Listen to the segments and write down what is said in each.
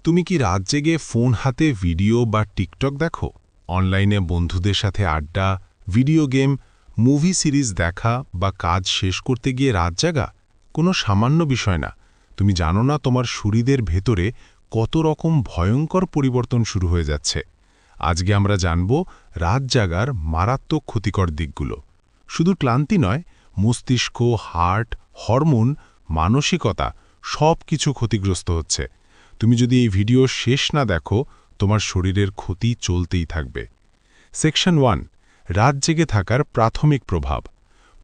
তুমি কি রাত জেগে ফোন হাতে ভিডিও বা টিকটক দেখো? অনলাইনে বন্ধুদের সাথে আড্ডা, ভিডিও গেম, মুভি সিরিজ দেখা বা কাজ শেষ করতে গিয়ে রাত জাগা কোনো সামান্য বিষয় না। তুমি জানো না তোমার শরীরের ভেতরে কত রকম ভয়ঙ্কর পরিবর্তন শুরু হয়ে যাচ্ছে। আজকে আমরা জানব রাত জাগার মারাত্মক ক্ষতিকর দিকগুলো। শুধু ক্লান্তি নয়, মস্তিষ্ক, হার্ট, হরমোন, মানসিকতা সব কিছু ক্ষতিগ্রস্ত হচ্ছে। তুমি যদি এই ভিডিও শেষ না দেখো, তোমার শরীরের ক্ষতি চলতেই থাকবে। সেকশন 1, রাত জেগে থাকার প্রাথমিক প্রভাব।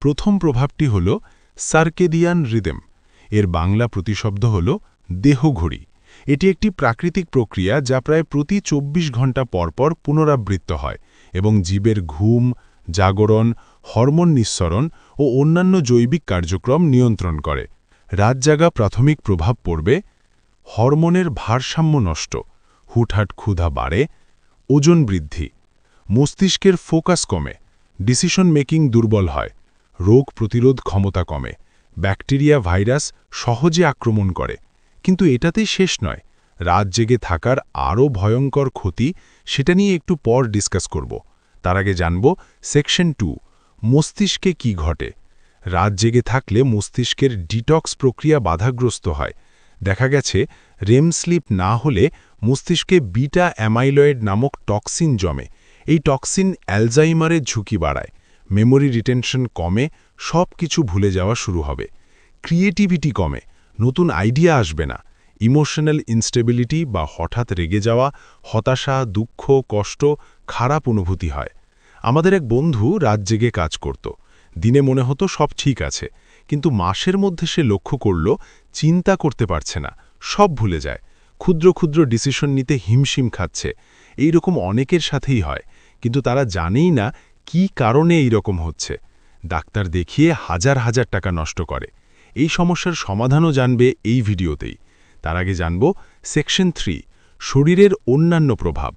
প্রথম প্রভাবটি হল সার্কেডিয়ান রিদম। এর বাংলা প্রতিশব্দ হল দেহঘড়ি। এটি একটি প্রাকৃতিক প্রক্রিয়া যা প্রায় প্রতি 24 ঘন্টা পরপর পুনরাবৃত্ত হয় এবং জীবের ঘুম, জাগরণ, হরমোন নিঃসরণ ও অন্যান্য জৈবিক কার্যক্রম নিয়ন্ত্রণ করে। রাত জাগা প্রাথমিক প্রভাব পড়বে: হরমোনের ভারসাম্য নষ্ট, হুটহাট ক্ষুধা বাড়ে, ওজন বৃদ্ধি, মস্তিষ্কের ফোকাস কমে, ডিসিশন মেকিং দুর্বল হয়, রোগ প্রতিরোধ ক্ষমতা কমে, ব্যাকটেরিয়া, ভাইরাস সহজে আক্রমণ করে। কিন্তু এটাতেই শেষ নয়, রাত জেগে থাকার আরও ভয়ঙ্কর ক্ষতি, সেটা নিয়ে একটু পর ডিসকাস করব। তার আগে জানব সেকশন 2, মস্তিষ্কে কি ঘটে। রাত জেগে থাকলে মস্তিষ্কের ডিটক্স প্রক্রিয়া বাধাগ্রস্ত হয়। দেখা গেছে রেম স্লিপ না হলে মস্তিষ্কে বিটা অ্যামাইলয়েড নামক টক্সিন জমে। এই টক্সিন অ্যালজাইমারের ঝুঁকি বাড়ায়, মেমোরি রিটেনশন কমে, সব কিছু ভুলে যাওয়া শুরু হবে। ক্রিয়েটিভিটি কমে, নতুন আইডিয়া আসবে না। ইমোশনাল ইনস্টেবিলিটি বা হঠাৎ রেগে যাওয়া, হতাশা, দুঃখ, কষ্ট, খারাপ অনুভূতি হয়। আমাদের এক বন্ধু রাত জেগে কাজ করত। দিনে মনে হতো সব ঠিক আছে, কিন্তু মাসের মধ্যে সে লক্ষ্য করল চিন্তা করতে পারছে না, সব ভুলে যায়, ক্ষুদ্র ক্ষুদ্র ডিসিশন নিতে হিমশিম খাচ্ছে। এই রকম অনেকের সাথেই হয়, কিন্তু তারা জানেই না কি কারণে এই রকম হচ্ছে। ডাক্তার দেখিয়ে হাজার হাজার টাকা নষ্ট করে। এই সমস্যার সমাধানও জানবে এই ভিডিওতেই। তার আগে জানব সেকশন 3, শরীরের অন্যান্য প্রভাব।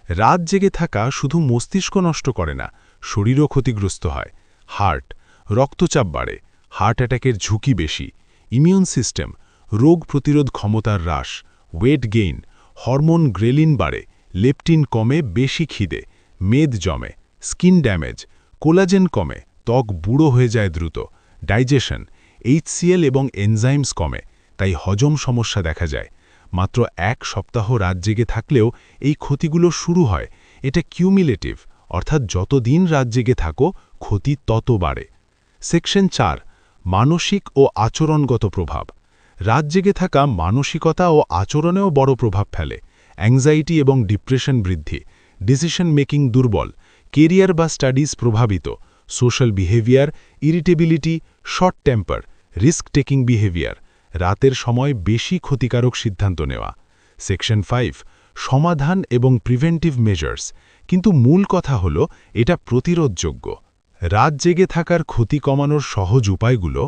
রাত জেগে থাকা শুধু মস্তিষ্ক নষ্ট করে না, শরীরও ক্ষতিগ্রস্ত হয়। হার্ট, রক্তচাপ বাড়ে, হার্ট অ্যাটাকের ঝুঁকি বেশি। ইমিউন সিস্টেম, রোগ প্রতিরোধ ক্ষমতার হ্রাস। ওয়েট গেইন, হরমোন গ্রেলিন বাড়ে, লেপটিন কমে, বেশি খিদে। মেদ জমে। স্কিন ড্যামেজ, কোলাজেন কমে, ত্বক বুড়ো হয়ে যায় দ্রুত। ডাইজেশন, HCl এবং এনজাইমস কমে, তাই হজম সমস্যা দেখা যায়। মাত্র 1 সপ্তাহ রাত জেগে থাকলেও এই ক্ষতিগুলো শুরু হয়। এটা কিউমিলেটিভ, অর্থাৎ যত দিন রাত জেগে থাকো ক্ষতি তত বাড়ে। সেকশন 4, মানসিক ও আচরণগত প্রভাব। রাত জেগে থাকা মানসিকতা ও আচরণেও বড় প্রভাব ফেলে। অ্যাংজাইটি এবং ডিপ্রেশন বৃদ্ধি, ডিসিশন মেকিং দুর্বল, কেরিয়ার বা স্টাডিজ প্রভাবিত, social behaviour, irritability, short temper, risk taking behaviour, রাতের সময় বেশি ক্ষতিকারক সিদ্ধান্ত নেওয়া। সেকশন 5, সমাধান এবং প্রিভেন্টিভ মেজার্স। কিন্তু মূল কথা হল এটা প্রতিরোধযোগ্য। রাত জেগে থাকার ক্ষতি কমানোর সহজ উপায়গুলো: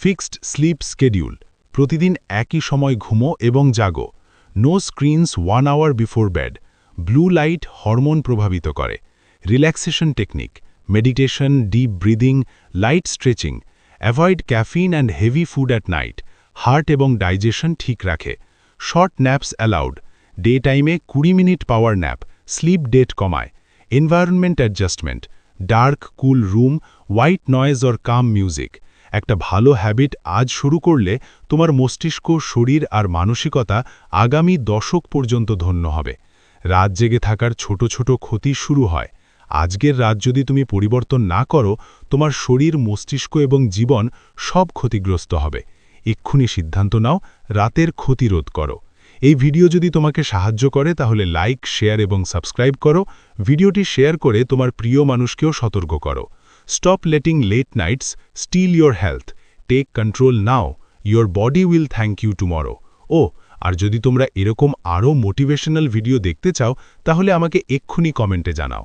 ফিক্সড স্লিপ স্কেডিউল, প্রতিদিন একই সময় ঘুমো এবং জাগো। No screens 1 hour before bed, blue light hormone প্রভাবিত করে। Relaxation technique, meditation, deep breathing, light stretching. Avoid caffeine and heavy food at night, heart এবং ডাইজেশন ঠিক রাখে। শর্ট ন্যাপস অ্যালাউড, ডে টাইমে 20 minute power nap, sleep debt কমায়। Environment adjustment, dark cool room, white noise or calm music. একটা ভালো habit আজ শুরু করলে তোমার মস্তিষ্ক, শরীর আর মানসিকতা আগামী দশক পর্যন্ত ধন্য হবে। রাত জেগে থাকার ছোট ছোট ক্ষতি শুরু হয়। আজকের রাত যদি তুমি পরিবর্তন না করো, তোমার শরীর, মস্তিষ্ক এবং জীবন সব ক্ষতিগ্রস্ত হবে। এক্ষুনি সিদ্ধান্ত নাও, রাতের ক্ষতি রোধ করো। এই ভিডিও যদি তোমাকে সাহায্য করে তাহলে লাইক, শেয়ার এবং সাবস্ক্রাইব করো। ভিডিওটি শেয়ার করে তোমার প্রিয় মানুষকেও সতর্ক করো। Stop letting late nights steal your health. Take control now, your body will thank you tomorrow. আর যদি তোমরা এরকম আরও মোটিভেশনাল ভিডিও দেখতে চাও তাহলে আমাকে এক্ষুনি কমেন্টে জানাও।